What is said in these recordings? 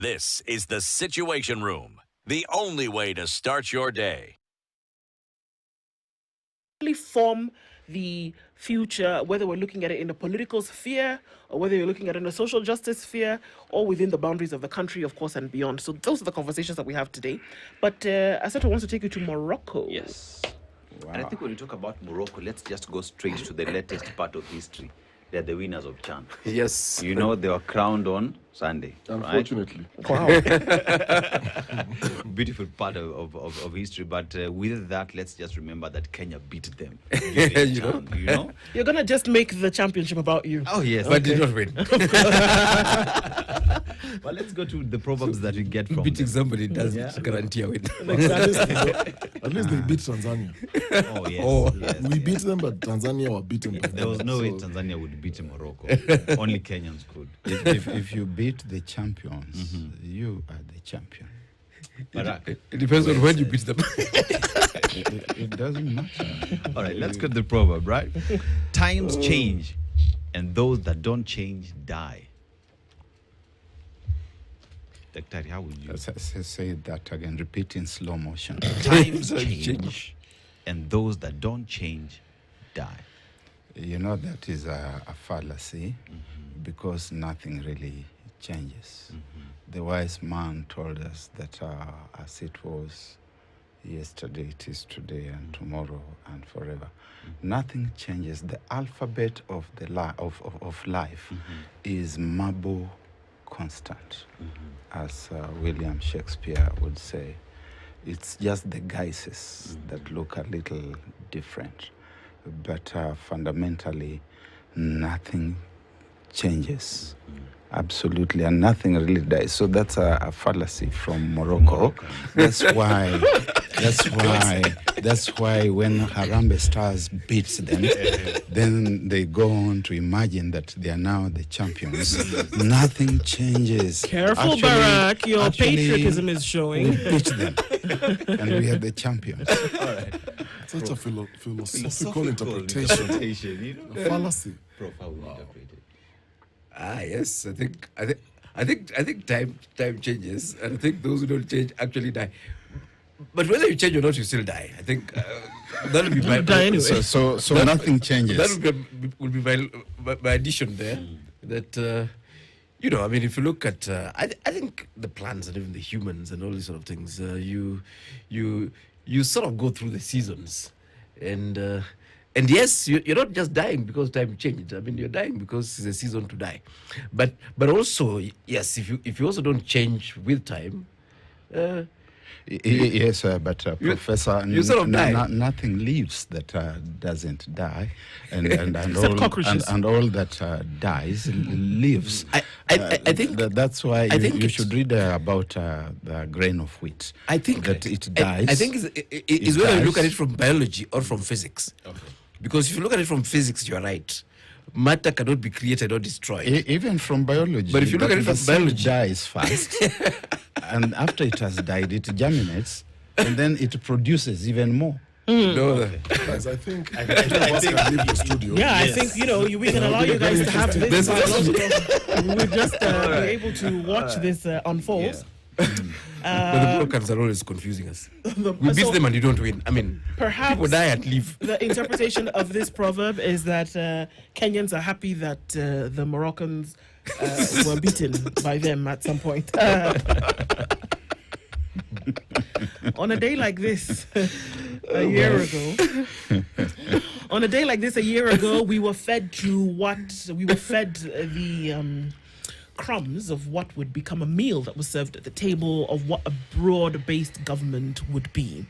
This is the Situation Room, the only way to start your day. Form the future, whether we're looking at it in the political sphere or whether you're looking at it in the social justice sphere or within the boundaries of the country, of course, and beyond. So those are the conversations that we have today. But Asato wants to take you to Morocco. Yes. Wow. And I think when you talk about Morocco, let's just go straight to the latest part of history. They're the winners of Chan. Yes. You know, they were crowned on Sunday. Unfortunately. Right? Wow. Beautiful part of history. But with that, let's just remember that Kenya beat them. You know? You're going to just make the championship about you. Oh, yes. But did not win. But let's go to the proverbs that we get from Beating them. somebody doesn't guarantee a win. At least they beat Tanzania. Oh, yes. Oh. Yes. We beat them, but Tanzania were beaten by them. There was no way Tanzania would beat Morocco. Only Kenyans could. If you beat the champions, you are the champion. Barrack. It depends on when you beat them. It doesn't matter. All right, let's get the proverb, right? Times change, and those that don't change die. Dr. How would you? Say that again. Repeat in slow motion. Times change, and those that don't change die. You know that is a fallacy because nothing really changes. The wise man told us that as it was yesterday, it is today, and tomorrow, and forever. Nothing changes. The alphabet of the of life is marble constant, as William Shakespeare would say. It's just the guises that look a little different, but fundamentally, nothing changes. Absolutely, and nothing really dies. So that's a fallacy from Morocco. That's why when Harambee Stars beats them, then they go on to imagine that they are now the champions. Nothing changes. Careful, Barrack. Your patriotism is showing. We beat them, and we are the champions. All right. Such a philosophical interpretation. You know? A fallacy. Prof, how would you interpret it? Yes, I think time changes, and I think those who don't change actually die. But whether you change or not, you still die. I think that would be my die anyway. So nothing changes. That would be my addition there. That I mean, if you look at, I think the plants and even the humans and all these sort of things, you sort of go through the seasons, and yes, you're not just dying because time changed. I mean, you're dying because it's a season to die. But also, yes, if you also don't change with time. Yes, but Professor, you sort of die. Nothing lives that doesn't die, and Except all that dies lives. I think that's why you should read about the grain of wheat. I think that it dies. I think it's whether you look at it from biology or from physics. Okay. Because if you look at it from physics, you're right. Matter cannot be created or destroyed. Even from biology. But if you look at it from biology, dies fast, and after it has died, it germinates, and then it produces even more. No, Guys, I think I can leave the studio. Yeah, I think, we can allow you guys to have this. We'll just be able to watch this unfold. Yeah. But the Moroccans are always confusing us. We beat them and you don't win. I mean, perhaps people die and leave. The interpretation of this proverb is that Kenyans are happy that the Moroccans were beaten by them at some point. On a day like this, a year ago, we were fed the crumbs of what would become a meal that was served at the table of what a broad-based government would be.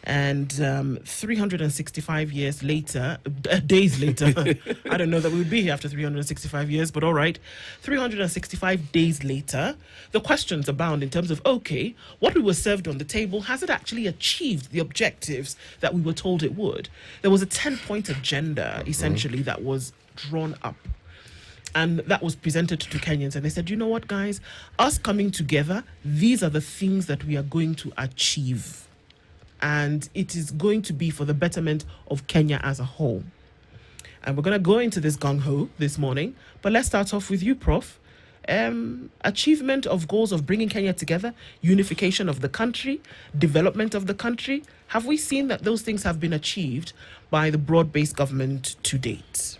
And 365 years later, days later, I don't know that we would be here after 365 years, but all right, 365 days later, the questions abound in terms of, okay, what we were served on the table, has it actually achieved the objectives that we were told it would? There was a 10-point agenda, essentially, that was drawn up. And that was presented to Kenyans. And they said, you know what, guys? Us coming together, these are the things that we are going to achieve. And it is going to be for the betterment of Kenya as a whole. And we're going to go into this gung-ho this morning. But let's start off with you, Prof. achievement of goals of bringing Kenya together, unification of the country, development of the country? Have we seen that those things have been achieved by the broad-based government to date?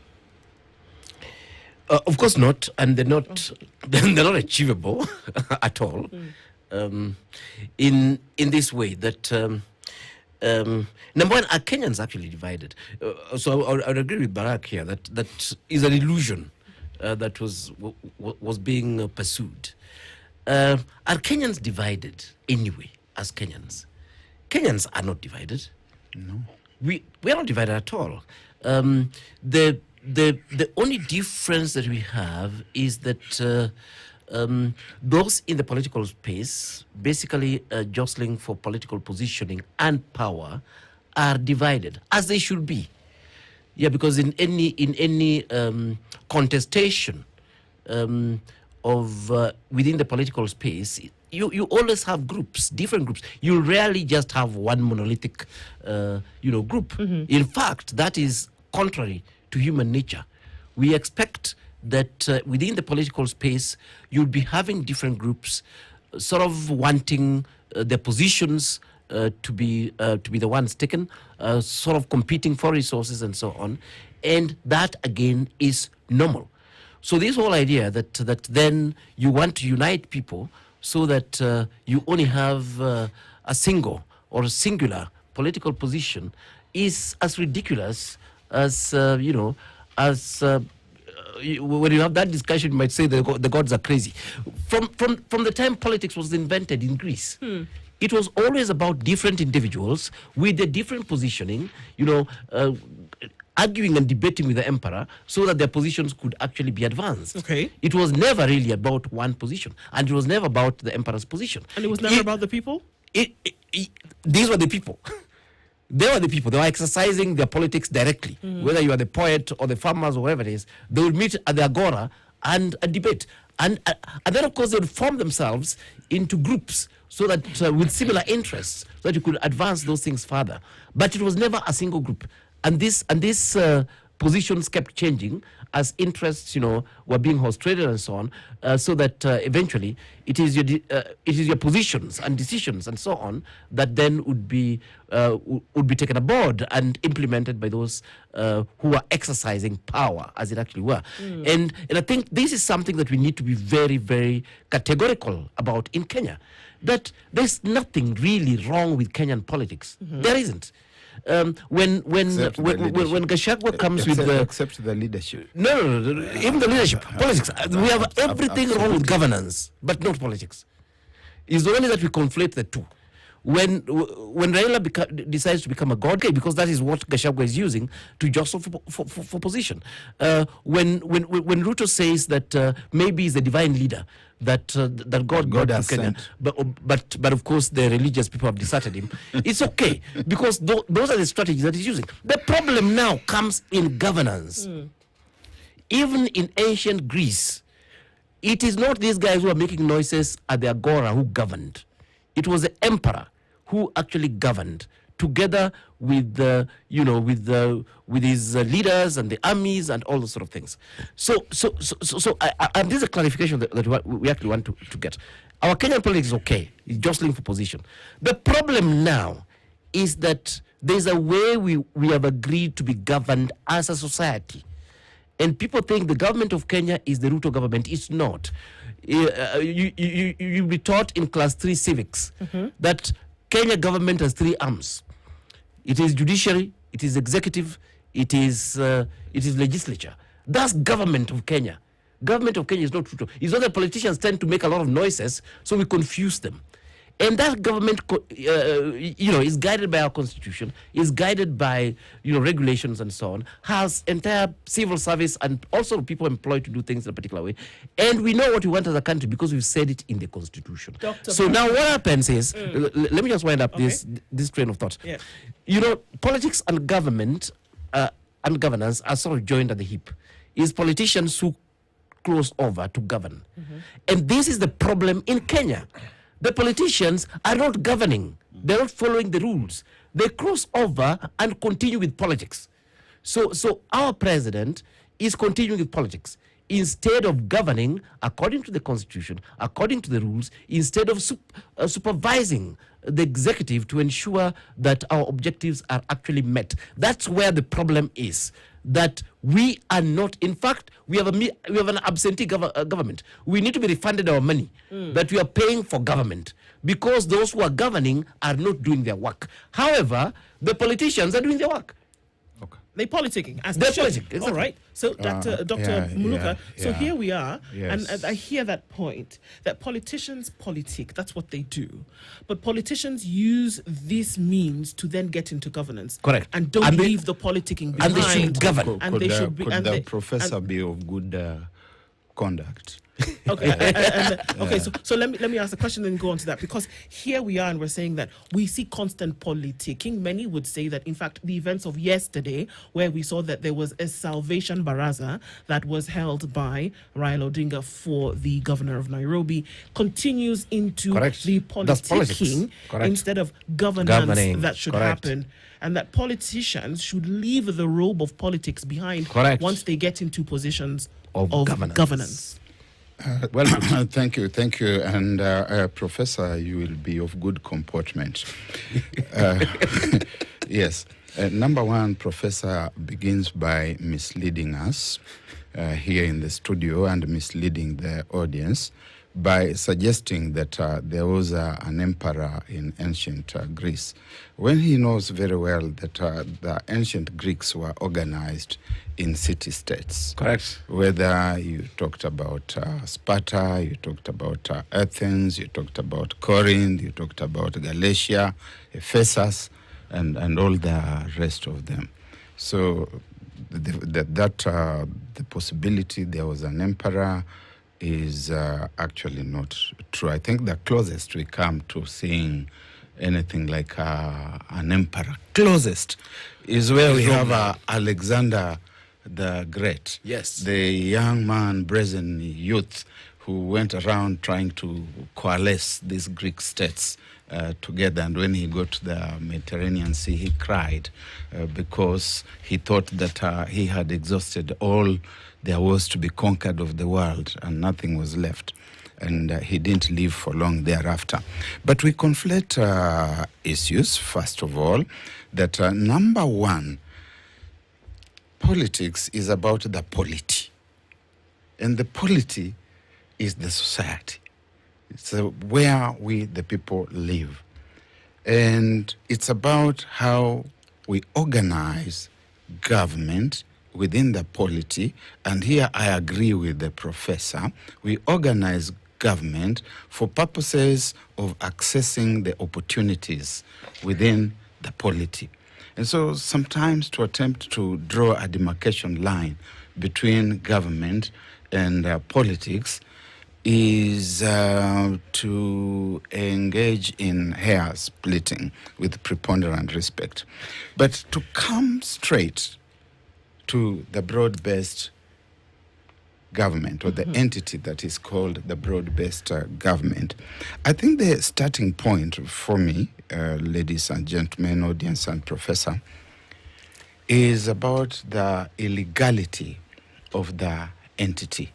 Of course not, and they're not they're not achievable at all. In this way that number one, are Kenyans actually divided? So I would agree with Barrack here that is an illusion that was being pursued. Are Kenyans divided anyway? As Kenyans are not divided. No. We are not divided at all. The only difference that we have is that those in the political space, basically jostling for political positioning and power, are divided, as they should be. Yeah, because in any contestation of within the political space, you always have groups, different groups. You rarely just have one monolithic, group. In fact, that is contrary to human nature. We expect that within the political space, you'll be having different groups, sort of wanting their positions to be the ones taken, sort of competing for resources and so on, and that again is normal. So this whole idea that then you want to unite people so that you only have a single or a singular political position is as ridiculous as when you have that discussion, you might say the gods are crazy. From the time politics was invented in Greece, it was always about different individuals with a different positioning, arguing and debating with the emperor so that their positions could actually be advanced. Okay. It was never really about one position, and it was never about the emperor's position. And it was never about the people? These were the people. They were the people. They were exercising their politics directly. Whether you are the poet or the farmers or whatever it is, they would meet at the agora and debate. And then, of course, they would form themselves into groups so that with similar interests, so that you could advance those things further. But it was never a single group. And these positions kept changing as interests, were being horse-traded and so on, so that eventually it is your positions and decisions and so on that then would be taken aboard and implemented by those who are exercising power, as it actually were. And I think this is something that we need to be very, very categorical about in Kenya, that there's nothing really wrong with Kenyan politics. There isn't. When Gachagua comes with the... Except the leadership. No, even the leadership, politics. We have everything wrong with governance, but not politics. It's only that we conflate the two. When Raila decides to become a god, because that is what Gachagua is using to jostle for position. When Ruto says that maybe he's the divine leader, that God has Kenya, but of course the religious people have deserted him. It's okay, because those are the strategies that he's using. The problem now comes in governance. Even in ancient Greece, it is not these guys who are making noises at the agora who governed. It was the emperor who actually governed, together with with his leaders and the armies and all those sort of things. So this is a clarification that we actually want to get. Our Kenyan politics is okay; it's jostling for position. The problem now is that there's a way we have agreed to be governed as a society, and people think the government of Kenya is the Ruto government. It's not. You'll be taught in class 3 civics that Kenya government has 3 arms. It is judiciary, it is executive, it is legislature. That's government of Kenya. Government of Kenya is not Ruto. It's not that politicians tend to make a lot of noises, so we confuse them. And that government, is guided by our constitution, is guided by, regulations and so on, has entire civil service and also people employed to do things in a particular way. And we know what we want as a country because we've said it in the constitution. So now what happens is, let me just wind up this train of thought. Yeah. Politics and government and governance are sort of joined at the hip. It's politicians who cross over to govern. And this is the problem in Kenya. The politicians are not governing. They're not following the rules. They cross over and continue with politics. So our president is continuing with politics. instead of governing according to the constitution, according to the rules, instead of supervising the executive to ensure that our objectives are actually met. That's where the problem is. That we are not, in fact, we have an absentee government. We need to be refunded our money that we are paying for government, because those who are governing are not doing their work. However, the politicians are doing their work. They're politicking. As They're they should. politicking, exactly. All right. So, Dr. Muluka, so here we are, Yes. and I hear that point, that politicians politic, that's what they do. But politicians use these means to then get into governance. Correct. And don't leave the politicking behind. And they should govern. And they should be. Could And the they, professor and- be of good conduct? Okay, okay. So let me ask the question and go on to that, because here we are and we're saying that we see constant politicking. Many would say that, in fact, the events of yesterday, where we saw that there was a Salvation Baraza that was held by Raila Odinga for the governor of Nairobi, continues into Correct. the That's politics. politicking Correct. instead of governance Governing. that should Correct. happen. And that politicians should leave the robe of politics behind Correct. once they get into positions Of governance. Well, thank you, and Professor, you will be of good comportment. Yes, number one, Professor begins by misleading us here in the studio and misleading the audience by suggesting that there was an emperor in ancient Greece, when he knows very well that the ancient Greeks were organized in city-states. Correct. Whether you talked about Sparta, you talked about Athens, you talked about Corinth, you talked about Galatia, Ephesus, and all the rest of them. So the possibility there was an emperor is actually not true. I think the closest we come to seeing anything like an emperor, closest, is where we have Alexander the Great. Yes. The young man, brazen youth, who went around trying to coalesce these Greek states together. And when he got to the Mediterranean Sea, he cried because he thought that he had exhausted all there was to be conquered of the world, and nothing was left. And he didn't live for long thereafter. But we conflate issues, first of all, that number one, politics is about the polity. And the polity is the society. It's where we, the people, live. And it's about how we organize government within the polity. And here I agree with the professor. We organize government for purposes of accessing the opportunities within the polity. And so sometimes to attempt to draw a demarcation line between government and politics is to engage in hair splitting with preponderant respect. But to come straight to the broad-based government, or the entity that is called the broad-based government, I think the starting point for me, ladies and gentlemen, audience and professor, is about the illegality of the entity.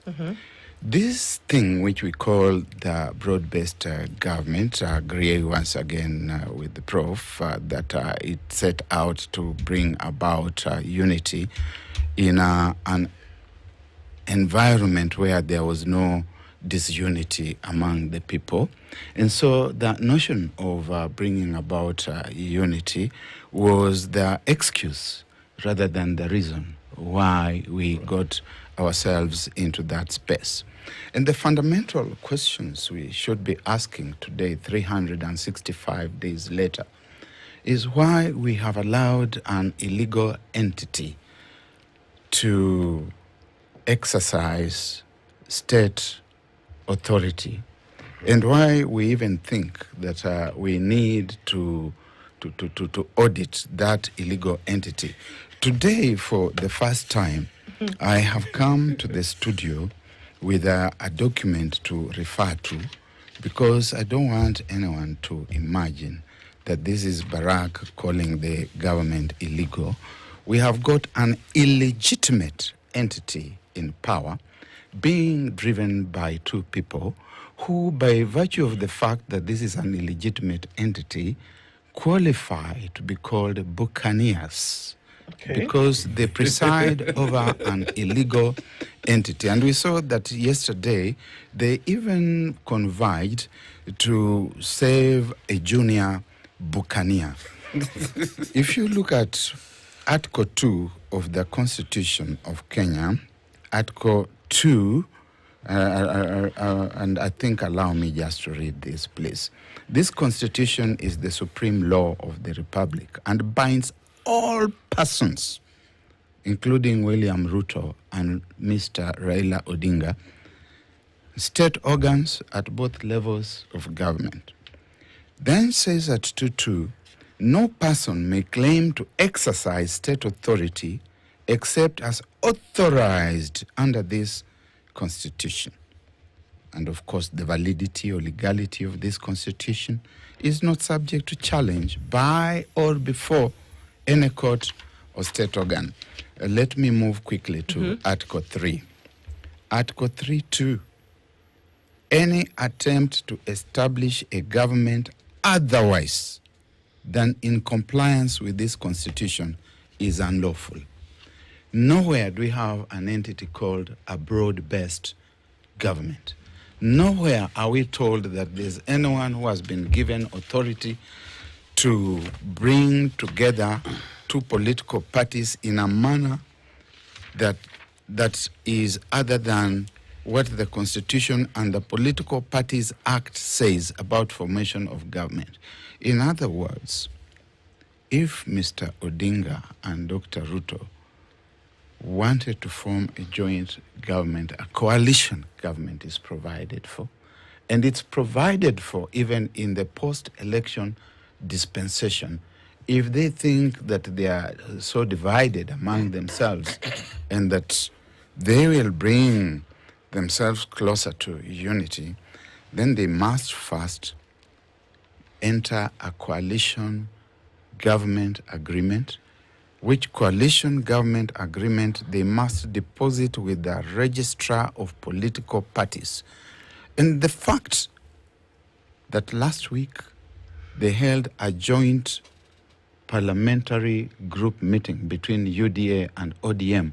This thing which we call the broad-based government, I agree once again with the prof that it set out to bring about unity in an environment where there was no disunity among the people. And so the notion of bringing about unity was the excuse rather than the reason why we got ourselves into that space. And the fundamental questions we should be asking today, 365 days later, is why we have allowed an illegal entity to exercise state authority, and why we even think that we need to audit that illegal entity. Today, for the first time, I have come to the studio with a document to refer to, because I don't want anyone to imagine that this is Barrack calling the government illegal. We have got an illegitimate entity in power being driven by two people who, by virtue of the fact that this is an illegitimate entity, qualify to be called buccaneers. Because they preside over an illegal entity. And we saw that yesterday they even conveyed to save a junior buccaneer. If you look at Article 2 of the Constitution of Kenya, Article 2, and I think allow me just to read this, please. This Constitution is the supreme law of the Republic and binds all persons, including William Ruto and Mr. Raila Odinga, state organs at both levels of government. Then says at 2.2, no person may claim to exercise state authority except as authorized under this Constitution. And of course, the validity or legality of this Constitution is not subject to challenge by or before any court or state organ. Let me move quickly to Article 3. Article 3.2. Any attempt to establish a government otherwise than in compliance with this Constitution is unlawful. Nowhere do we have an entity called a broad-based government. Nowhere are we told that there's anyone who has been given authority to bring together two political parties in a manner that is other than what the Constitution and the Political Parties Act says about formation of government. In other words, if Mr. Odinga and Dr. Ruto wanted to form a joint government, a coalition government is provided for, and it's provided for even in the post-election dispensation. If they think that they are so divided among themselves and that they will bring themselves closer to unity, then they must first enter a coalition government agreement, which coalition government agreement they must deposit with the registrar of political parties. And the fact that last week they held a joint parliamentary group meeting between UDA and ODM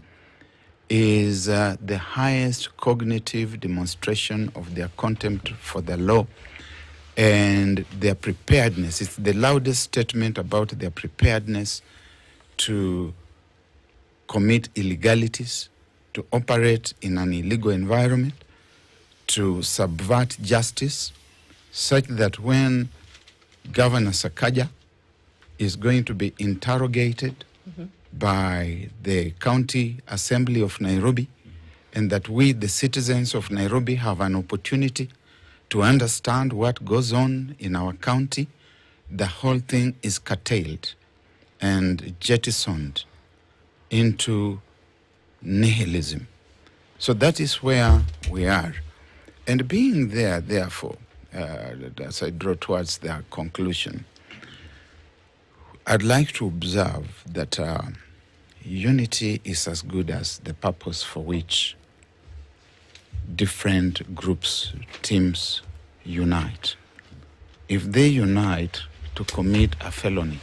is the highest cognitive demonstration of their contempt for the law and their preparedness. It's the loudest statement about their preparedness to commit illegalities, to operate in an illegal environment, to subvert justice, such that when Governor Sakaja is going to be interrogated by the County Assembly of Nairobi, and that we, the citizens of Nairobi, have an opportunity to understand what goes on in our county, the whole thing is curtailed and jettisoned into nihilism. So that is where we are. And being there, therefore, as I draw towards the conclusion, I'd like to observe that unity is as good as the purpose for which different groups, teams unite. If they unite to commit a felony,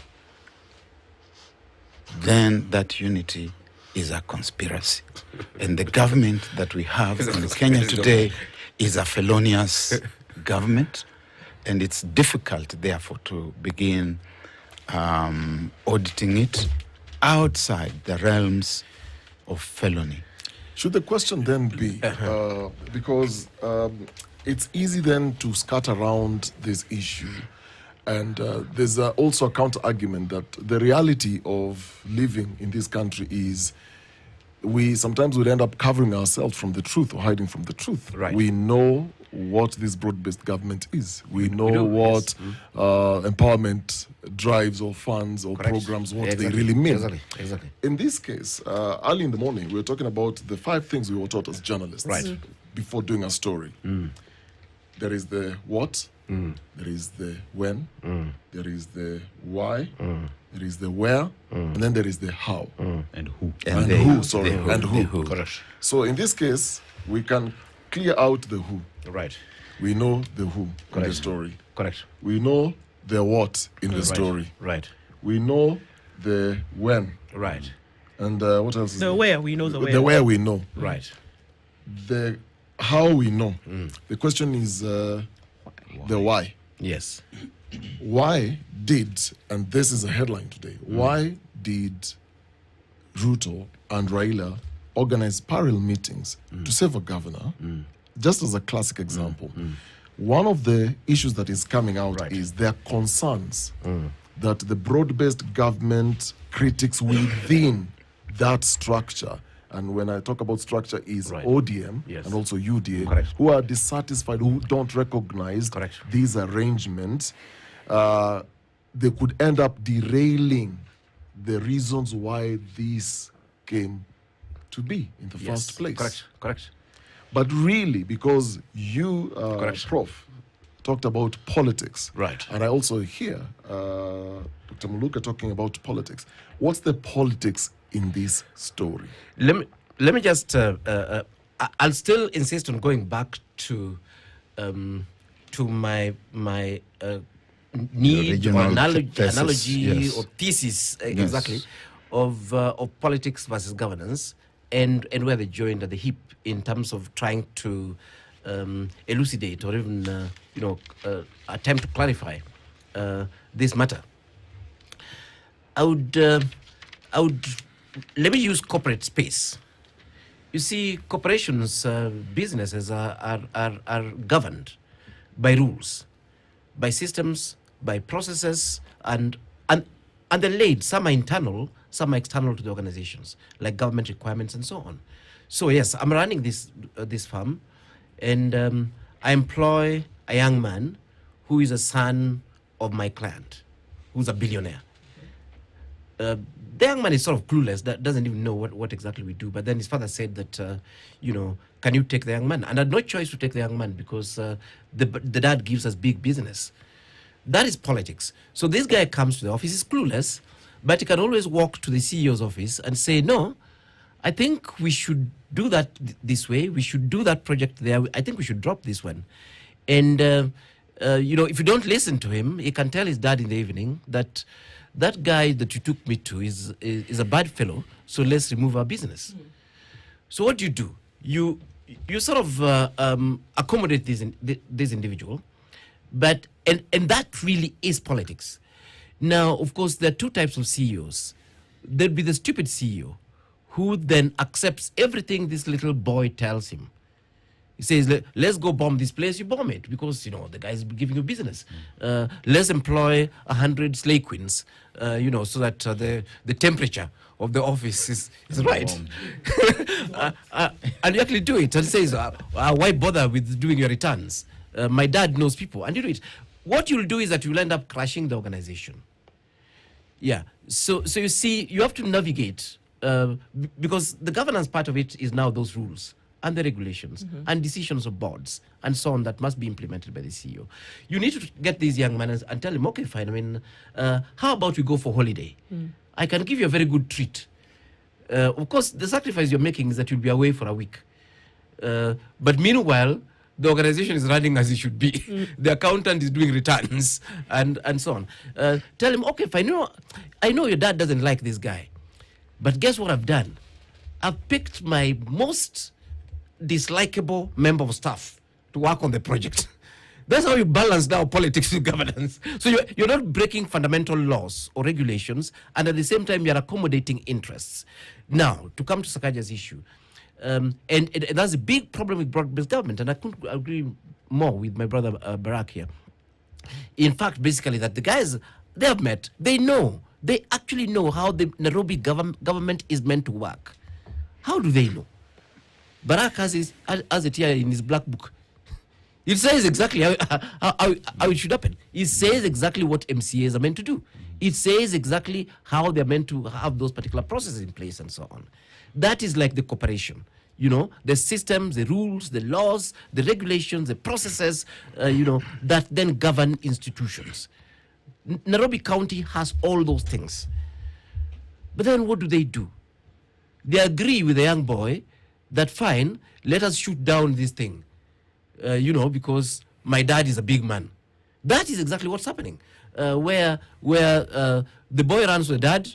then that unity is a conspiracy. And the government that we have in Kenya today is a felonious government, and it's difficult, therefore, to begin auditing it outside the realms of felony. Should the question then be, because it's easy then to skirt around this issue, and there's also a counter-argument that the reality of living in this country is we sometimes would end up covering ourselves from the truth or hiding from the truth. Right. We know what this broad-based government is. We know what empowerment drives or funds or programs, what they really mean. Exactly. In this case, early in the morning, we were talking about the 5 things we were taught as journalists before doing a story. there is the what, there is the when, there is the why, there is the where, and then there is the how. And who? And the who, sorry, the and who. who. Correct. So in this case, we can clear out the who. Right. We know the who in the Correct. story. Correct. We know the what in the story. Right. We know the when. Right. And what else is The there? where, we know the where. The where we know. Right. The how we know. The question is the why. Yes. Why did, and this is a headline today, why did Ruto and Raila organize parallel meetings to save a governor? Just as a classic example, one of the issues that is coming out is their concerns that the broad-based government critics within that structure, and when I talk about structure is ODM Yes. and also UDA, Correct. who are dissatisfied, who don't recognize Correct. these arrangements, they could end up derailing the reasons why this came to be in the first place. Correct. Correct. But really, because you, Correct. Prof, talked about politics, Right. and I also hear Dr. Muluka talking about politics. What's the politics in this story? Let me just. I'll still insist on going back to my need or original analogy, thesis, yes. or thesis exactly of politics versus governance, and where they joined at the hip in terms of trying to elucidate or even attempt to clarify this matter. I would let me use corporate space. You see, corporations, businesses are governed by rules, by systems, by processes, and they're laid. Some are internal, some are external to the organizations, like government requirements and so on. So yes, I'm running this firm, and I employ a young man who is a son of my client, who's a billionaire. The young man is sort of clueless, that doesn't even know what exactly we do. But then his father said that, can you take the young man? And I had no choice to take the young man because the dad gives us big business. That is politics. So this guy comes to the office, he's clueless, but he can always walk to the CEO's office and say, no, I think we should do that this way. We should do that project there. I think we should drop this one. And, if you don't listen to him, he can tell his dad in the evening that guy that you took me to is a bad fellow, so let's remove our business. So what do? You sort of accommodate this individual, but and that really is politics. Now, of course, there are two types of CEOs. There'd be the stupid CEO who then accepts everything this little boy tells him. He says, let's go bomb this place. You bomb it because, the guy's giving you business. Let's employ 100 slay queens, so that the temperature of the office is right. And you actually do it. And says, why bother with doing your returns? My dad knows people. And you do it. What you'll do is that you'll end up crashing the organization. Yeah. So you see, you have to navigate because the governance part of it is now those rules and the regulations and decisions of boards and so on that must be implemented by the CEO. You need to get these young men and tell them, okay, fine, I mean, how about we go for holiday? I can give you a very good treat. Of course, the sacrifice you're making is that you'll be away for a week. But meanwhile, the organization is running as it should be. The accountant is doing returns and so on. Tell him, okay, fine, I know your dad doesn't like this guy, but guess what I've done? I've picked my most dislikable member of staff to work on the project. That's how you balance now politics with governance. So you're not breaking fundamental laws or regulations, and at the same time you're accommodating interests. Now, to come to Sakaja's issue, and that's a big problem with broad-based government, and I couldn't agree more with my brother Barrack here. In fact, basically that the guys, they have met, they actually know how the Nairobi government is meant to work. How do they know? Barrack has it here in his black book. It says exactly how it should happen. It says exactly what MCAs are meant to do. It says exactly how they're meant to have those particular processes in place and so on. That is like the cooperation. the systems, the rules, the laws, the regulations, the processes, that then govern institutions. Nairobi County has all those things. But then what do? They agree with the young boy that fine, let us shoot down this thing, because my dad is a big man. That is exactly what's happening. Where the boy runs with dad.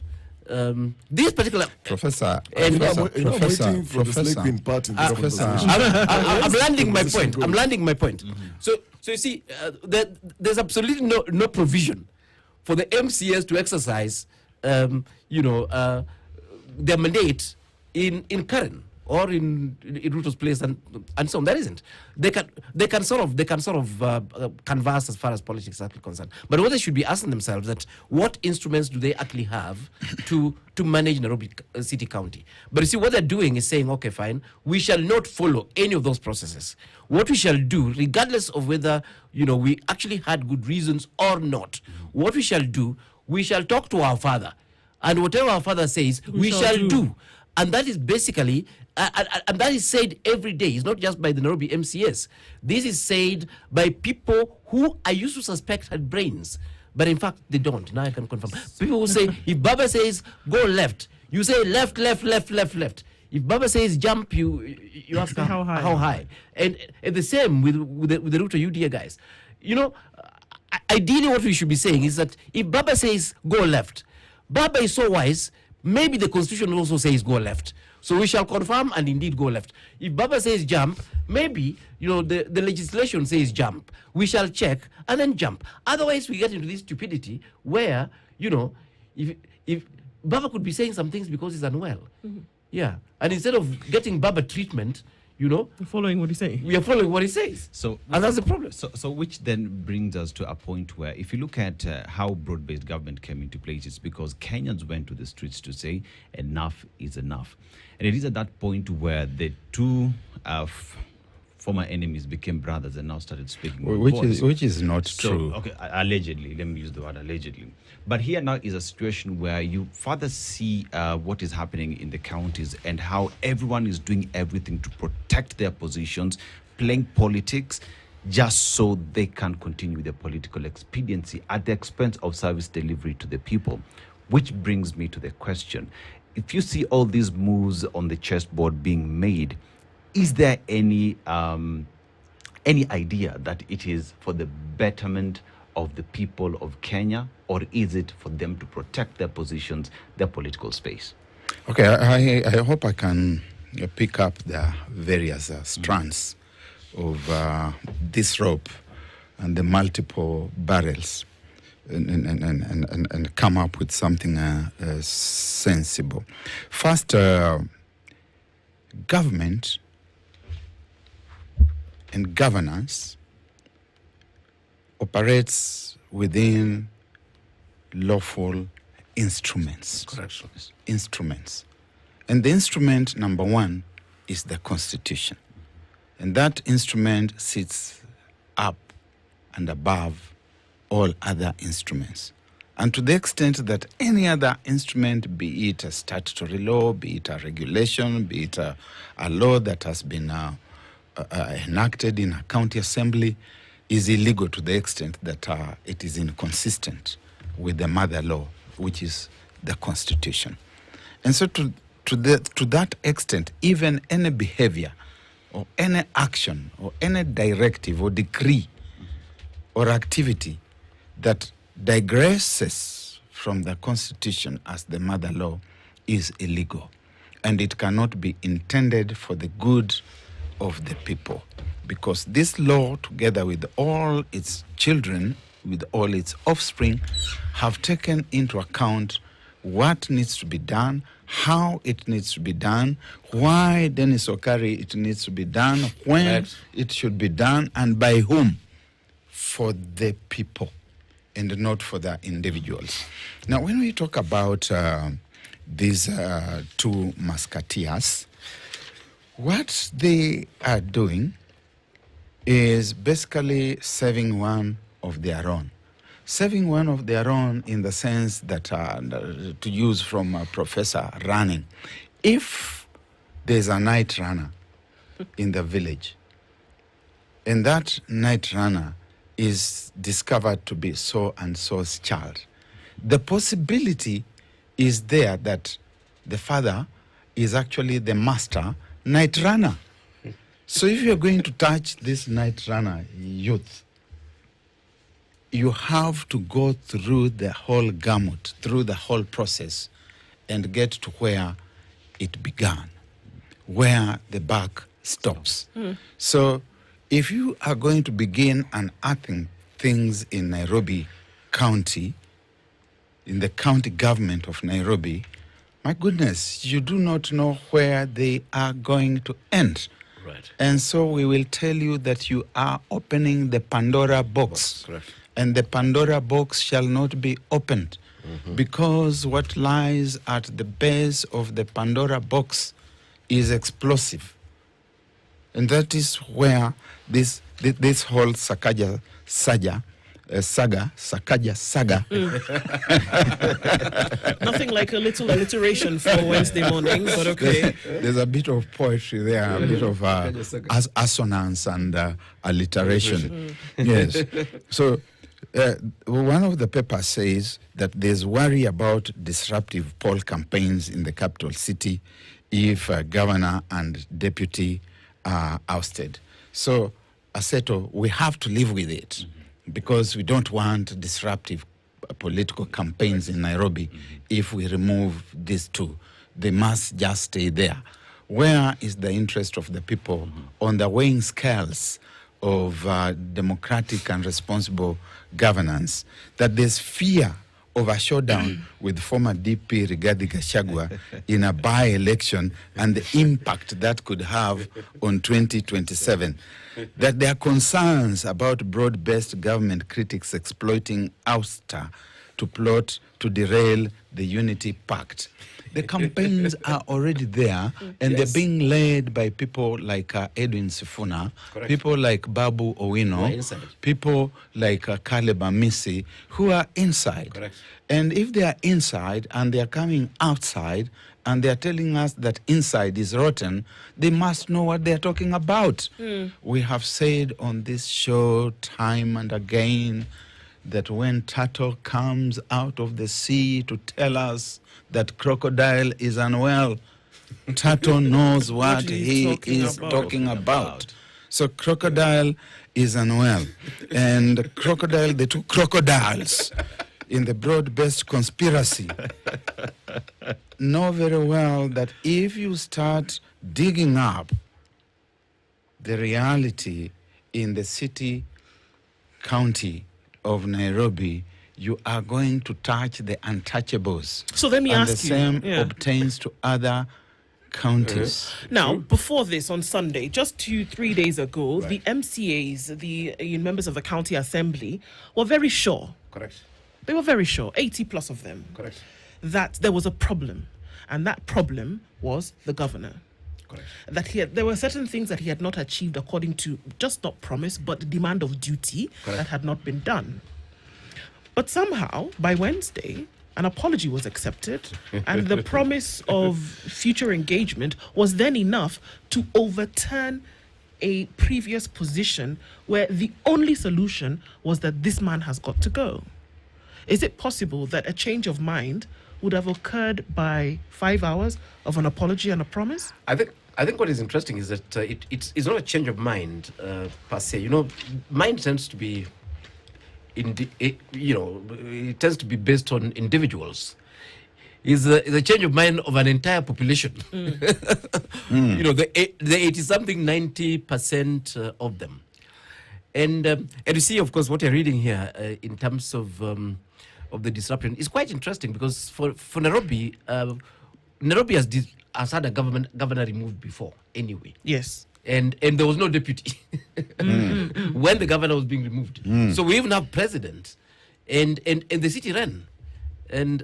This particular Professor, and I'm waiting for the Slay Queen part in this conversation. I'm landing my point. I'm landing my point. So you see, there's absolutely no provision for the MCS to exercise, their mandate in Karen or in Ruto's place and so on. There isn't. They can sort of canvass as far as politics are concerned. But what they should be asking themselves that what instruments do they actually have to manage Nairobi City County? But you see, what they're doing is saying, okay, fine, we shall not follow any of those processes. What we shall do, regardless of whether we actually had good reasons or not, what we shall do, we shall talk to our father, and whatever our father says, we shall do. And that is basically, and that is said every day. It's not just by the Nairobi MCS. This is said by people who I used to suspect had brains, but in fact they don't. Now I can confirm. People who say, if Baba says go left, you say left, left, left, left, left. If Baba says jump, you ask how high. And the same with the Ruto UDA guys. Ideally what we should be saying is that if Baba says go left, Baba is so wise, maybe the constitution also says go left. So we shall confirm and indeed go left. If Baba says jump, maybe, the legislation says jump. We shall check and then jump. Otherwise, we get into this stupidity where, if Baba could be saying some things because he's unwell. Mm-hmm. Yeah. And instead of getting Baba treatment, following what he says. We are following what he says. And that's the problem. So which then brings us to a point where if you look at how broad-based government came into place, it's because Kenyans went to the streets to say enough is enough. And it is at that point where the two former enemies became brothers and now started speaking one voice. Which is not true. Okay, allegedly. Let me use the word allegedly. But here now is a situation where you further see what is happening in the counties and how everyone is doing everything to protect their positions, playing politics, just so they can continue their political expediency at the expense of service delivery to the people. Which brings me to the question. If you see all these moves on the chessboard being made, is there any idea that it is for the betterment of the people of Kenya, or is it for them to protect their positions, their political space? Okay, I hope I can pick up the various strands of this rope and the multiple barrels and come up with something sensible. First, government and governance operates within lawful instruments. Correct. Instruments. And the instrument number one is the Constitution. And that instrument sits up and above all other instruments. And to the extent that any other instrument, be it a statutory law, be it a regulation, be it a law that has been enacted in a county assembly, is illegal to the extent that it is inconsistent with the mother law, which is the Constitution. And so to that extent, even any behavior or any action or any directive or decree or activity that digresses from the Constitution as the mother law is illegal, and it cannot be intended for the good of the people, because this law, together with all its children, with all its offspring, have taken into account what needs to be done, how it needs to be done, why Dennis Okari it needs to be done, when it should be done, and by whom. For the people and not for the individuals. Now, when we talk about these two musketeers, what they are doing is basically saving one of their own. Saving one of their own in the sense that, to use from Professor Running, if there's a night runner in the village. And that night runner is discovered to be so and so's child. The possibility is there that the father is actually the master night runner. So if you're going to touch this night runner youth, you have to go through the whole gamut, through the whole process, and get to where it began, where the buck stops. So if you are going to begin unearthing things in Nairobi County, in the county government of Nairobi, my goodness, you do not know where they are going to end. Right. And so we will tell you that you are opening the Pandora box. Correct. And the Pandora box shall not be opened, because what lies at the base of the Pandora box is explosive. And that is where this whole Sakaja saga. Nothing like a little alliteration for Wednesday morning, but okay. There's a bit of poetry there, a bit of assonance and alliteration. Yes. So one of the papers says that there's worry about disruptive poll campaigns in the capital city if governor and deputy are ousted. So, Aseto, we have to live with it because we don't want disruptive political campaigns in Nairobi. If we remove these two, they must just stay there. Where is the interest of the people on the weighing scales of democratic and responsible governance? That there's fear of a showdown with former DP Rigathi Gachagua in a by-election and the impact that could have on 2027. That there are concerns about broad-based government critics exploiting ouster to plot to derail the unity pact. The campaigns are already there, and they're being led by people like Edwin Sifuna, people like Babu Owino, people like Caleb Amisi, who are inside. Correct. And if they are inside and they are coming outside and they are telling us that inside is rotten, they must know what they are talking about. We have said on this show time and again that when turtle comes out of the sea to tell us that crocodile is unwell, turtle knows what he is talking about. So crocodile is unwell. And crocodile, the two crocodiles in the broad-based conspiracy know very well that if you start digging up the reality in the city, county of Nairobi, you are going to touch the untouchables. So let me and ask the you. same obtains to other counties. Now, before this, on Sunday, just 2-3 days ago, the MCAs, the members of the county assembly, were very sure. Correct. They were very sure, 80 plus of them, Correct. that there was a problem. And that problem was the governor. Correct. That there were certain things that he had not achieved according to just not promise, but demand of duty that had not been done. But somehow, by Wednesday, an apology was accepted, and the promise of future engagement was then enough to overturn a previous position where the only solution was that this man has got to go. Is it possible that a change of mind would have occurred by 5 hours of an apology and a promise? I think what is interesting is that it's not a change of mind per se. You know, mind tends to be it tends to be based on individuals. Is the change of mind of an entire population. You know, the 80-something, 90% of them. And you see, of course, what you're reading here in terms of the disruption is quite interesting, because for Nairobi, Nairobi has had a governor removed before anyway. Yes. And there was no deputy when the governor was being removed. So we even have president, and the city ran, and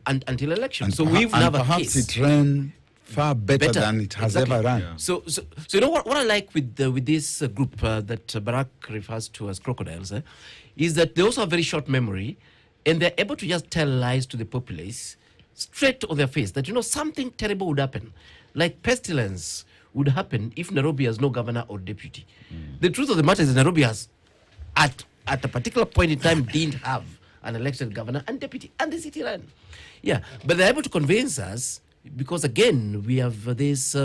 until election. So we even have a perhaps case. it ran far better than it has ever run. Yeah. So you know what I like with this group that Barrack refers to as crocodiles, is that they also have very short memory, and they're able to just tell lies to the populace straight on their face that, something terrible would happen, like pestilence would happen if Nairobi has no governor or deputy. The truth of the matter is Nairobi has, at a particular point in time, didn't have an elected governor and deputy, and the city ran. Yeah, but they're able to convince us because, again, we have this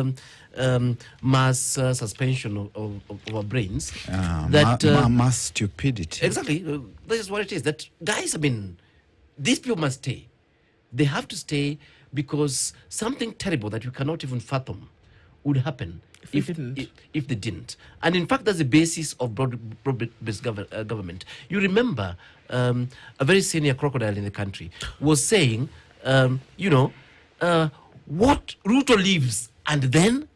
mass suspension of our brains. Mass stupidity. Exactly. This is what it is. That, guys, these people must stay. They have to stay because something terrible that you cannot even fathom would happen if they didn't. And in fact, that's the basis of broad-based government. You remember a very senior crocodile in the country was saying, what Ruto leaves and then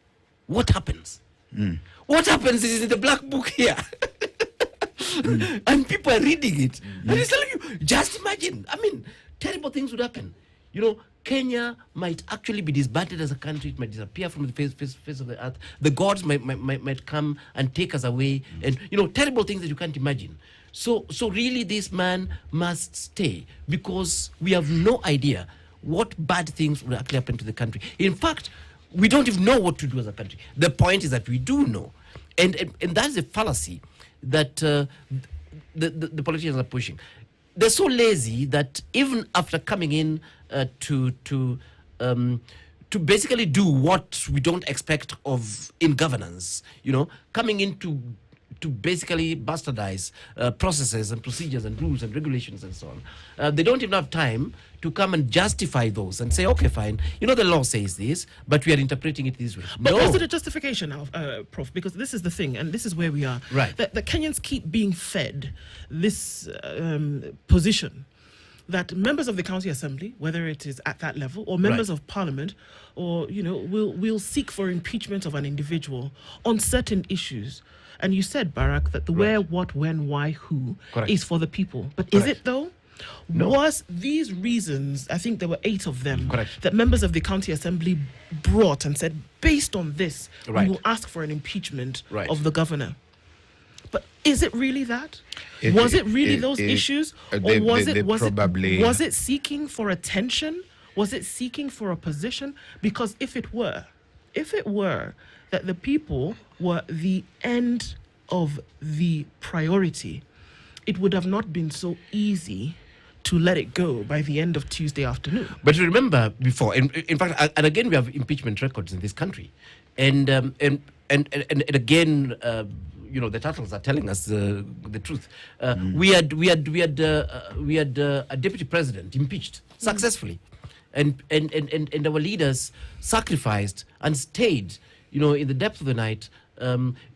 what happens? What happens is in the black book here. And people are reading it. And he's telling you, just imagine. Terrible things would happen. Kenya might actually be disbanded as a country. It might disappear from the face of the earth. The gods might come and take us away. And, terrible things that you can't imagine. So really this man must stay because we have no idea what bad things will actually happen to the country. In fact, we don't even know what to do as a country. The point is that we do know. And that's a fallacy that the politicians are pushing. They're so lazy that even after coming in to basically do what we don't expect of in governance, coming in to basically bastardize processes and procedures and rules and regulations and so on. They don't even have time to come and justify those and say, okay, fine, the law says this, but we are interpreting it this way. But is it a justification now, Prof? Because this is the thing, and this is where we are. Right. The Kenyans keep being fed this position that members of the county assembly, whether it is at that level, or members of parliament, or, will seek for impeachment of an individual on certain issues. And you said, Barrack, that the where, what, when, why, who is for the people. But is it though? No. Was these reasons, I think there were 8 of them, that members of the county assembly brought and said, based on this, we will ask for an impeachment of the governor. But is it really that? Was it really those issues? Or was it seeking for attention? Was it seeking for a position? Because if it were that the people were the end of the priority, it would have not been so easy to let it go by the end of Tuesday afternoon. But remember before, in fact, and again, we have impeachment records in this country, and again, the titles are telling us the truth. We had a deputy president impeached successfully, and our leaders sacrificed and stayed, in the depth of the night,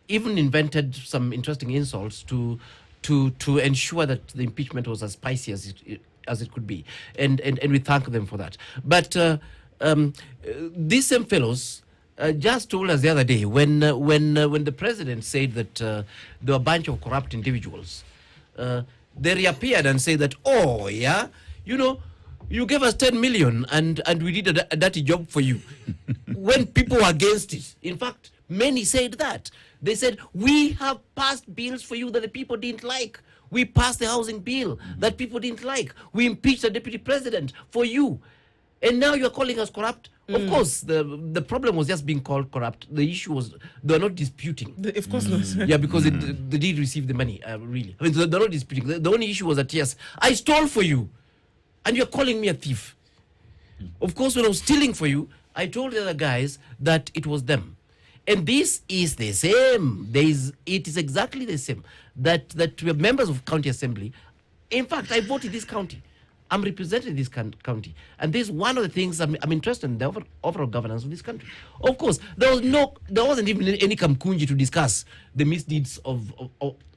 even invented some interesting insults to ensure that the impeachment was as spicy as it could be, and we thank them for that. But these same fellows just told us the other day when the president said that there were a bunch of corrupt individuals, they reappeared and said that, oh yeah, you gave us 10 million and we did a dirty job for you when people were against it. In fact, many said that. They said, we have passed bills for you that the people didn't like. We passed the housing bill that people didn't like. We impeached the deputy president for you. And now you're calling us corrupt? Of course, the problem was just being called corrupt. The issue was they were not disputing. Of course not. Yeah, because they did receive the money, really. They're not disputing. The only issue was that, yes, I stole for you, and you're calling me a thief. Of course, when I was stealing for you, I told the other guys that it was them. And this is the same. It is exactly the same. That we are members of county assembly. In fact, I voted this county. I'm representing this county. And this is one of the things I'm interested in, the overall governance of this country. Of course, there wasn't even any kamkunji to discuss the misdeeds of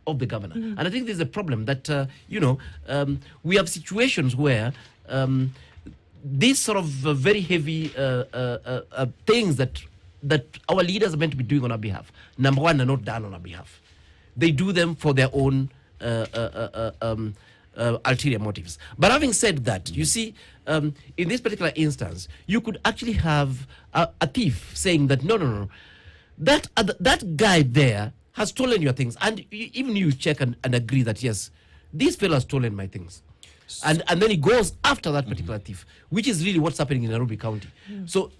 the governor. And I think there's a problem that, we have situations where these sort of very heavy things that our leaders are meant to be doing on our behalf, number one, are not done on our behalf. They do them for their own ulterior motives. But having said that, you see, in this particular instance, you could actually have a thief saying that, no, that guy there has stolen your things. And even you check and agree that, yes, this fellow has stolen my things. and then he goes after that particular thief, which is really what's happening in Nairobi County. So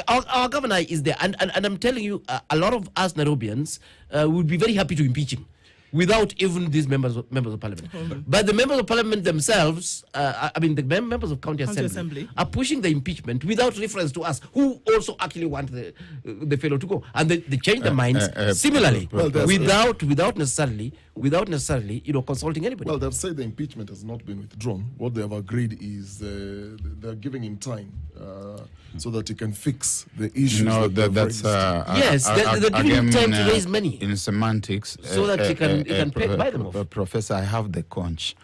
our governor is there, and I'm telling you, a lot of us Nairobians would be very happy to impeach him without even these members of parliament. But the members of parliament themselves, the members of county assembly are pushing the impeachment without reference to us, who also actually want the fellow to go, and they change their minds similarly, without necessarily consulting anybody. Well, they've said the impeachment has not been withdrawn. What they have agreed is they're giving him time so that he can fix the issues. No, that's yes, they're giving him time to raise money in semantics, so that he can buy them off. Professor, I have the conch.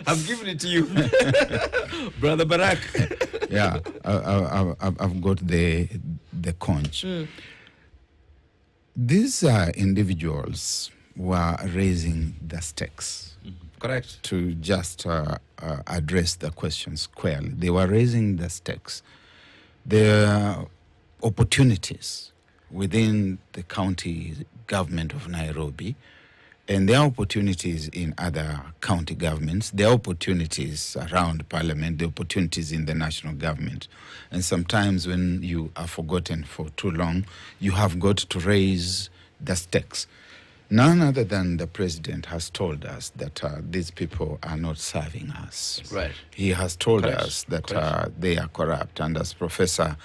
I've given it to you, Brother Barrack. Yeah, I've got the conch. These individuals were raising the stakes. Correct. To just address the question squarely. They were raising the stakes. The opportunities within the county government of Nairobi, and there are opportunities in other county governments, there are opportunities around parliament, there are opportunities in the national government. And sometimes when you are forgotten for too long, you have got to raise the stakes. None other than the president has told us that these people are not serving us. Right. He has told us that they are corrupt. And as Professor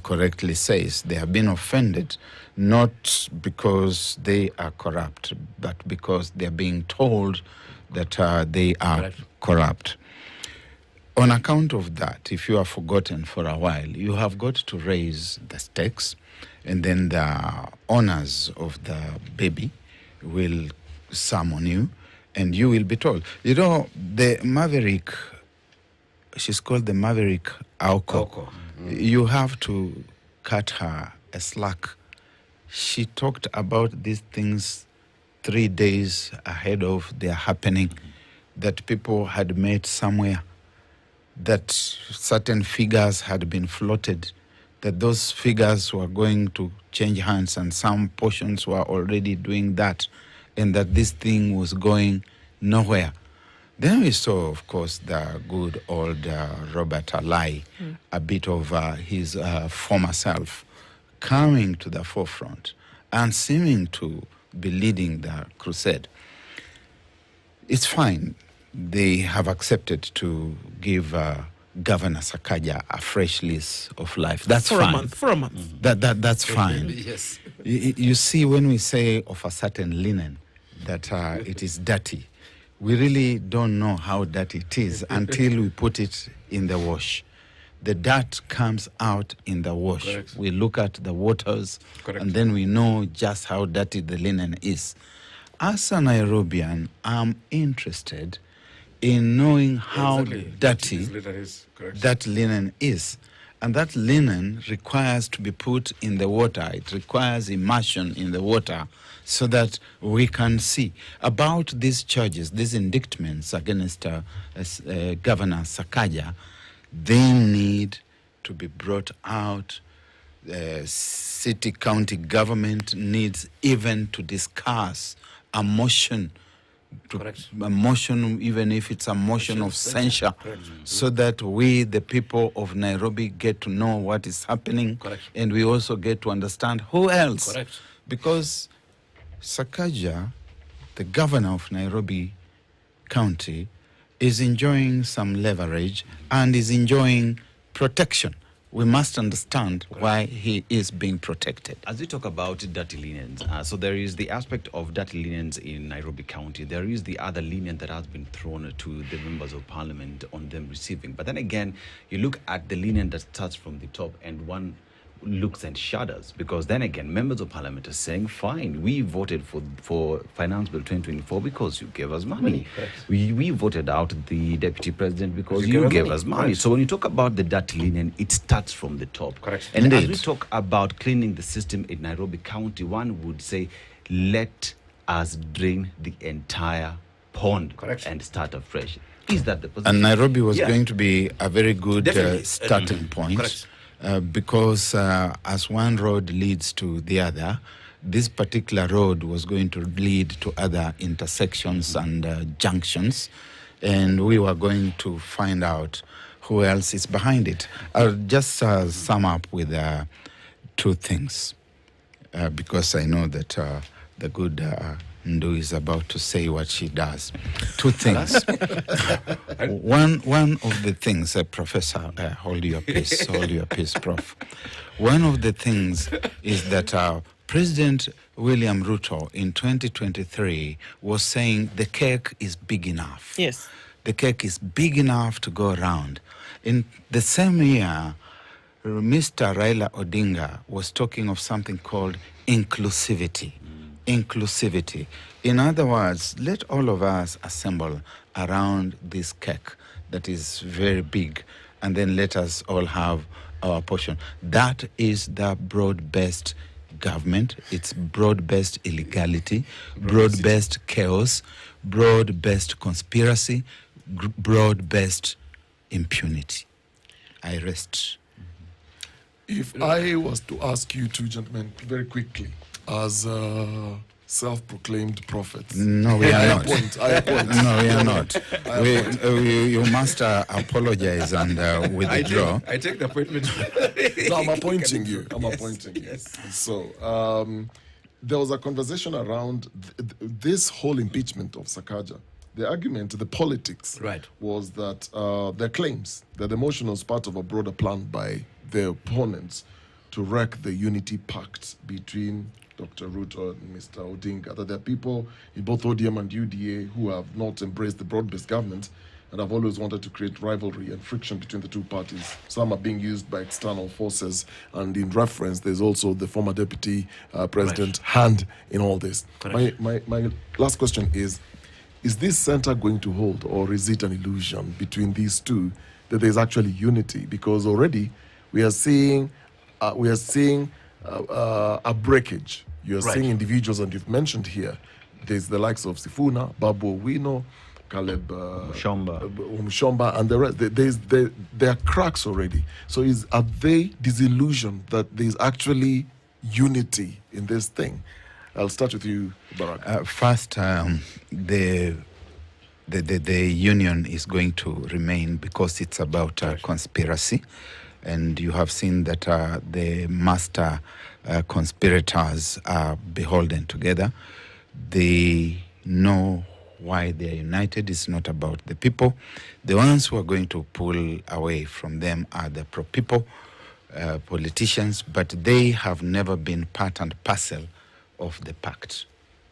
correctly says, they have been offended not because they are corrupt, but because they are being told that they are corrupt. On account of that, if you are forgotten for a while, you have got to raise the stakes, and then the owners of the baby will summon you, and you will be told. You know, the Maverick, she's called the Maverick Aoko. You have to cut her a slack. She talked about these things 3 days ahead of their happening, that people had met somewhere, that certain figures had been floated, that those figures were going to change hands, and some portions were already doing that, and that this thing was going nowhere. Then we saw, of course, the good old Robert Alai, a bit of his former self, coming to the forefront and seeming to be leading the crusade. It's fine. They have accepted to give Governor Sakaja a fresh lease of life. That's fine. For a month. That's fine. Yes. You see, when we say of a certain linen that it is dirty, we really don't know how dirty it is until we put it in the wash. The dirt comes out in the wash. Correct. We look at the waters, and then we know just how dirty the linen is. As a Nairobian, I'm interested in knowing how dirty that linen is. And that linen requires to be put in the water. It requires immersion in the water so that we can see about these charges, these indictments against Governor Sakaja. They need to be brought out. City, county government needs even to discuss a motion, a motion, even if it's a motion of censure, so that we, the people of Nairobi, get to know what is happening, and we also get to understand who else. Because Sakaja, the governor of Nairobi County, is enjoying some leverage and is enjoying protection. We must understand why he is being protected. As we talk about dirty linens, so there is the aspect of dirty linens in Nairobi County. There is the other linen that has been thrown to the members of parliament on them receiving. But then again, you look at the linen that starts from the top, and one looks and shudders, because then again, members of parliament are saying, fine, we voted for Finance Bill 2024 because you gave us money. We voted out the deputy president because you gave us money. So when you talk about the dirty linen, it starts from the top. And as we talk about cleaning the system in Nairobi County, one would say, let us drain the entire pond and start afresh. Is that the position? And Nairobi was going to be a very good starting point. Because as one road leads to the other, this particular road was going to lead to other intersections and junctions, and we were going to find out who else is behind it. I'll just sum up with 2 things, because I know that the good Ndu is about to say what she does. 2 things. one of the things, Professor, hold your peace, Prof. One of the things is that President William Ruto in 2023 was saying the cake is big enough. Yes. The cake is big enough to go around. In the same year, Mr. Raila Odinga was talking of something called inclusivity. Inclusivity. In other words, let all of us assemble around this cake that is very big, and then let us all have our portion. That is the broad-based government. It's broad-based illegality, broad-based chaos, broad-based conspiracy, broad-based impunity. I rest. If I was to ask you 2 gentlemen very quickly, as self-proclaimed prophets. No, we are not. I appoint. No, we are not. You must apologize and withdraw. I take the appointment. No, I'm appointing you. I'm appointing you. Yes. So there was a conversation around this whole impeachment of Sakaja. The argument, the politics, was that their claims that the motion was part of a broader plan by their opponents to wreck the unity pact between Dr. Ruto and Mr. Odinga, that there are people in both ODM and UDA who have not embraced the broad-based government and have always wanted to create rivalry and friction between the 2 parties. Some are being used by external forces, and in reference, there's also the former deputy president hand in all this. My last question is this center going to hold, or is it an illusion between these 2 that there's actually unity? Because already we are seeing a breakage. You're seeing individuals, and you've mentioned here, there's the likes of Sifuna, Babu Owino, Caleb Umshomba, and the rest. There are cracks already. So are they disillusioned that there's actually unity in this thing? I'll start with you, Barrack. First, the union is going to remain because it's about conspiracy. And you have seen that the master conspirators are beholden together. They know why they are united. It's not about the people. The ones who are going to pull away from them are the pro-people politicians, but they have never been part and parcel of the pact.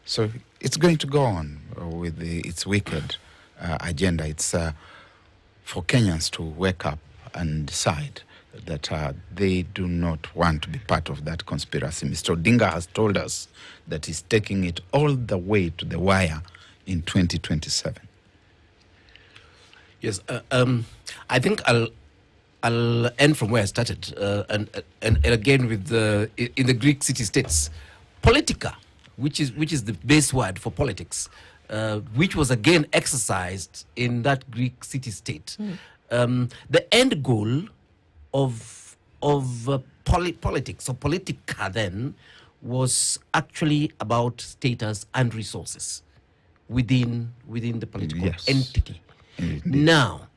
So it's going to go on with its wicked agenda. It's for Kenyans to wake up and decide that they do not want to be part of that conspiracy. Mr. Odinga has told us that he's taking it all the way to the wire in 2027. Yes, I think I'll end from where I started, and again with in the Greek city-states, politica, which is the base word for politics, which was again exercised in that Greek city-state. The end goal of politics, or politica then, was actually about status and resources within the political entity. Now,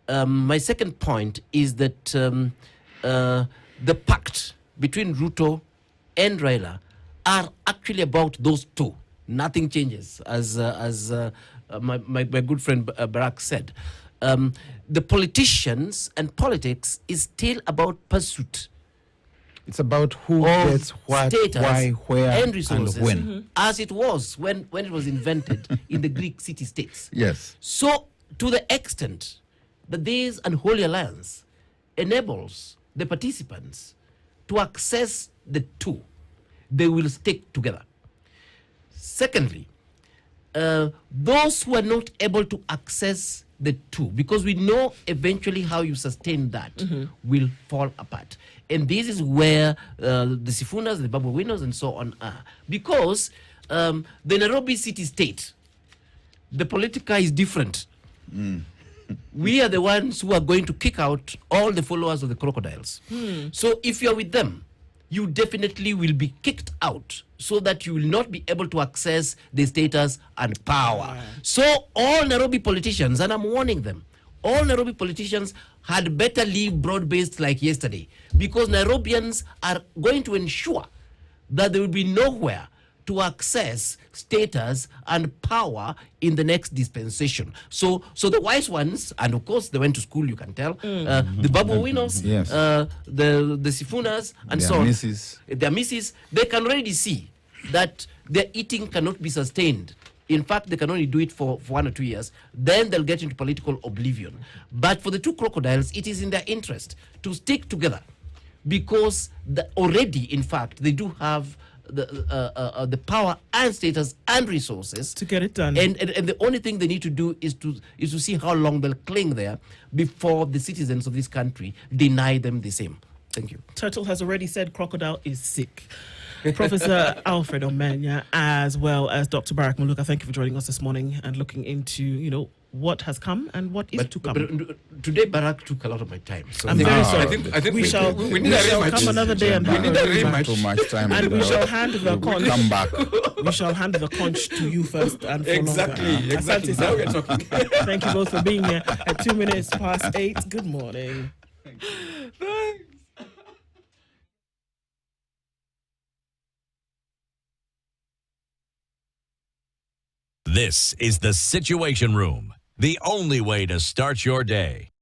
my second point is that the pact between Ruto and Raila are actually about those 2. Nothing changes, as my good friend Barrack said. The politicians and politics is still about pursuit. It's about who gets what, status, why, where, and resources, and when. as it was when it was invented in the Greek city-states. Yes. So, to the extent that this unholy alliance enables the participants to access the 2, they will stick together. Secondly, those who are not able to access the 2, because we know eventually how you sustain that, will fall apart. And this is where the Sifunas, the Babu Owinos, and so on are. Because the Nairobi city-state, the politica is different. We are the ones who are going to kick out all the followers of the crocodiles. So if you're with them, you definitely will be kicked out, so that you will not be able to access the status and power. So all Nairobi politicians, and I'm warning them, all Nairobi politicians had better leave broad-based like yesterday, because Nairobians are going to ensure that there will be nowhere to access status and power in the next dispensation. So the wise ones, and of course they went to school, you can tell, the Babu Winos, Yes. the Sifunas, and Their so on. misses. Their misses, they can already see that their eating cannot be sustained. In fact, they can only do it for 1 or 2 years. Then they'll get into political oblivion. But for the two crocodiles, it is in their interest to stick together, because already, in fact, they do have the power and status and resources To get it done. And the only thing they need to do is to see how long they'll cling there before the citizens of this country deny them the same. Thank you. Turtle has already said crocodile is sick. Professor Alfred Omenya, as well as Dr. Barrack Muluka, thank you for joining us this morning and looking into, what has come and what is to come. But today, Barack took a lot of my time. So I'm very sorry. I think we shall need a rematch. come another day and We need a rematch. Too much time. And we shall hand the conch. Come back. We shall hand the conch to you first and for Exactly. longer. Exactly. Asante, Now sir. we're talking. Thank you both for being here at 2 minutes past 8. Good morning. This is the Situation Room, the only way to start your day.